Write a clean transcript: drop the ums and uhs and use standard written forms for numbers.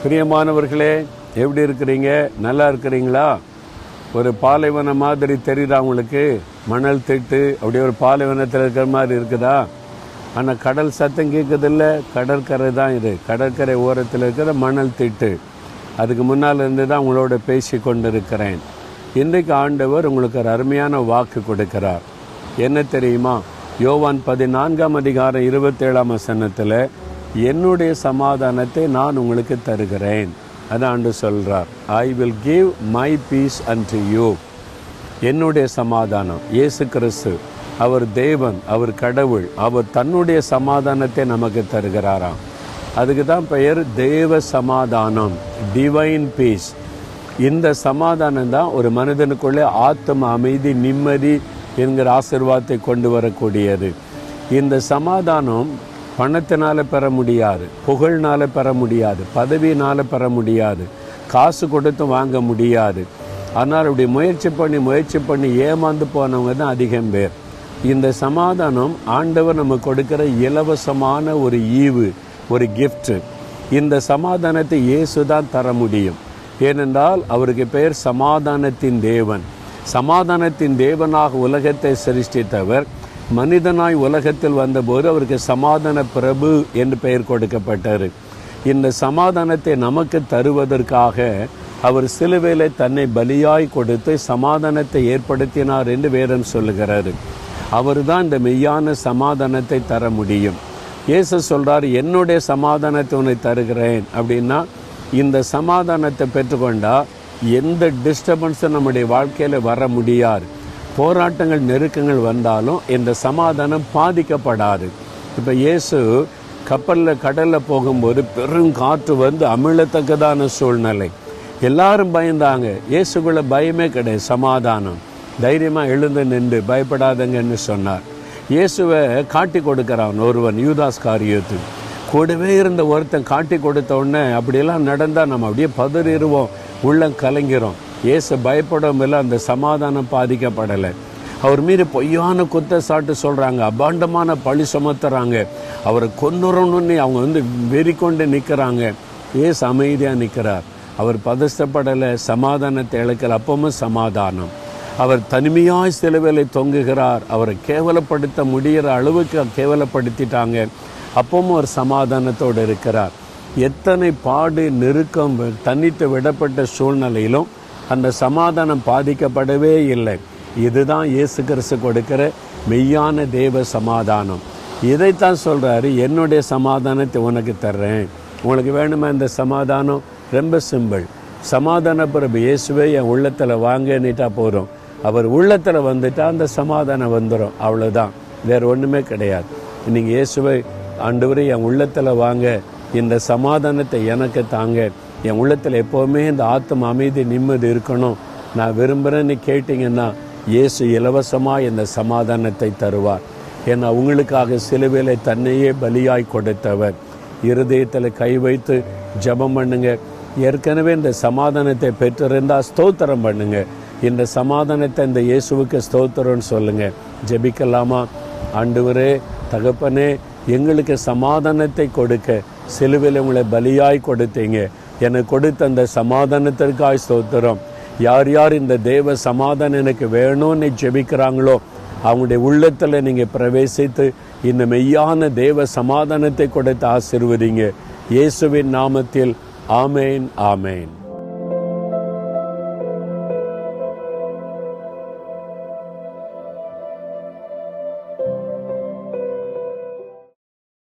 பிரியமானவர்களே, எப்படி இருக்கிறீங்க? நல்லா இருக்கிறீங்களா? ஒரு பாலைவன மாதிரி தெரியுதா உங்களுக்கு? மணல் திட்டு அப்படியே ஒரு பாலைவனத்தில் இருக்கிற மாதிரி இருக்குதா? ஆனால் கடல் சத்தம் கேட்குதில்ல. கடற்கரை தான் இது. கடற்கரை ஓரத்தில் இருக்கிற மணல் திட்டு. அதுக்கு முன்னால் இருந்து தான் உங்களோட பேசி கொண்டு இருக்கிறேன். இன்றைக்கு ஆண்டவர் உங்களுக்கு ஒரு அருமையான வாக்கு கொடுக்கிறார். என்ன தெரியுமா? யோவான் 14:27 என்னுடைய சமாதானத்தை நான் உங்களுக்கு தருகிறேன். அதான் ஆண்டு சொல்கிறார். I will give my peace unto you. என்னுடைய சமாதானம். இயேசு கிறிஸ்து அவர் தேவன், அவர் கடவுள், அவர் தன்னுடைய சமாதானத்தை நமக்கு தருகிறாராம். அதுக்கு தான் பெயர் தேவ சமாதானம், டிவைன் பீஸ். இந்த சமாதானம் தான் ஒரு மனிதனுக்குள்ளே ஆத்ம அமைதி, நிம்மதி என்கிற ஆசீர்வாதத்தை கொண்டு வரக்கூடியது. இந்த சமாதானம் பணத்தினால் பெற முடியாது, புகழ்னால் பெற முடியாது, பதவியினால் பெற முடியாது, காசு கொடுத்து வாங்க முடியாது. ஆனால் அப்படி முயற்சி பண்ணி ஏமாந்து போனவங்க தான் அதிகம் பேர். இந்த சமாதானம் ஆண்டவர் நமக்கு கொடுக்கிற இலவசமான ஒரு ஈவு, ஒரு கிஃப்ட். இந்த சமாதானத்தை இயேசு தான் தர முடியும். ஏனென்றால் அவருக்கு பெயர் சமாதானத்தின் தேவன். சமாதானத்தின் தேவனாக உலகத்தை சிருஷ்டித்தவர் மனிதனாய் உலகத்தில் வந்தபோது அவருக்கு சமாதான பிரபு என்று பெயர் கொடுக்கப்பட்டார். இந்த சமாதானத்தை நமக்கு தருவதற்காக அவர் சிலுவையிலே தன்னை பலியாய் கொடுத்து சமாதானத்தை ஏற்படுத்தினார் என்று வேதம் சொல்லுகிறார். அவர் தான் இந்த மெய்யான சமாதானத்தை தர முடியும். இயேசு சொல்றார், என்னுடைய சமாதானத்தை உன்னை தருகிறேன். அப்படின்னா இந்த சமாதானத்தை பெற்றுக்கொண்டா எந்த டிஸ்டர்பன்ஸும் நம்முடைய வாழ்க்கையில் வர முடியாது. போராட்டங்கள், நெருக்கங்கள் வந்தாலும் இந்த சமாதானம் பாதிக்கப்படாது. இப்போ இயேசு கடலில் போகும்போது பெரும் காற்று வந்து அமிழத்தக்கதான சூழ்நிலை. எல்லாரும் பயந்தாங்க. இயேசுக்குள்ள பயமே கிடையாது, சமாதானம். தைரியமாக எழுந்து நின்று பயப்படாதங்கன்னு சொன்னார். இயேசுவை காட்டி கொடுக்குறான் ஒருவன், யூதாஸ் காரியத்து. கூடவே இருந்த ஒருத்தன் காட்டி கொடுத்த உடனே அப்படியெல்லாம் நடந்தால் நம்ம அப்படியே பதறிடுவோம், உள்ளம் கலங்கிறோம். இயேசு பயப்படவும் இல்லை, அந்த சமாதானம் பாதிக்கப்படலை. அவர் மீது பொய்யான குற்றச்சாட்டு சொல்கிறாங்க, அபாண்டமான பழி சுமத்துறாங்க, அவரை கொன்னுறணுன்னு அவங்க வெறி கொண்டு நிற்கிறாங்க. இயேசு அமைதியாக நிற்கிறார். அவர் பதஷ்டப்படலை, சமாதானத்தை இழக்கல. அப்பவும் சமாதானம். அவர் தனிமையாய் சிலுவையிலே தொங்குகிறார். அவரை கேவலப்படுத்த முடிகிற அளவுக்கு கேவலப்படுத்திட்டாங்க. அப்பவும் அவர் சமாதானத்தோடு இருக்கிறார். எத்தனை பாடு, நெருக்கம், தனித்து விடப்பட்ட சூழ்நிலையிலும் அந்த சமாதானம் பாதிக்கப்படவே இல்லை. இதுதான் இயேசு கிறிஸ்து கொடுக்கிற மெய்யான தேவ சமாதானம். இதைத்தான் சொல்கிறாரு, என்னுடைய சமாதானத்தை உனக்கு தர்றேன். உங்களுக்கு வேணுமா இந்த சமாதானம்? ரொம்ப சிம்பிள். சமாதான பிரபு இயேசுவே என் உள்ளத்தில் வாங்கிட்டா போகிறோம். அவர் உள்ளத்தில் வந்துட்டா அந்த சமாதானம் வந்துடும். அவ்வளோதான், வேறு ஒன்றுமே கிடையாது. நீங்கள் இயேசுவை ஆண்டவரே என் உள்ளத்தில் வாங்க, இந்த சமாதானத்தை எனக்கு தாங்க, என் உள்ளத்தில் எப்போவுமே இந்த ஆத்ம அமைதி, நிம்மதி இருக்கணும், நான் விரும்புகிறேன்னு கேட்டிங்கன்னா இயேசு இலவசமாக இந்த சமாதானத்தை தருவார். ஏன்னா உங்களுக்காக சிலுவையிலே தன்னையே பலியாய் கொடுத்தவர். இருதயத்தில் கை வைத்து ஜெபம் பண்ணுங்க. ஏற்கனவே இந்த சமாதானத்தை பெற்றிருந்தால் ஸ்தோத்திரம் பண்ணுங்க. இந்த சமாதானத்தை இந்த இயேசுவுக்கு ஸ்தோத்திரம்னு சொல்லுங்க. ஜெபிக்கலாமா? ஆண்டவரே, தகப்பனே, எங்களுக்கு சமாதானத்தை கொடுக்க சிலுவையில் உங்களை பலியாய் கொடுத்தீங்க. எனக்கு கொடுத்த அந்த சமாதானத்திற்காய் ஸ்தோத்திரம். யார் யார் இந்த தேவ சமாதானம் எனக்கு வேணும்னு ஜெபிக்கிறாங்களோ அவங்களுடைய உள்ளத்தில் நீங்கள் பிரவேசித்து இந்த மெய்யான தேவ சமாதானத்தை கொடுத்து ஆசீர்வதிங்க. இயேசுவின் நாமத்தில் ஆமேன், ஆமேன்.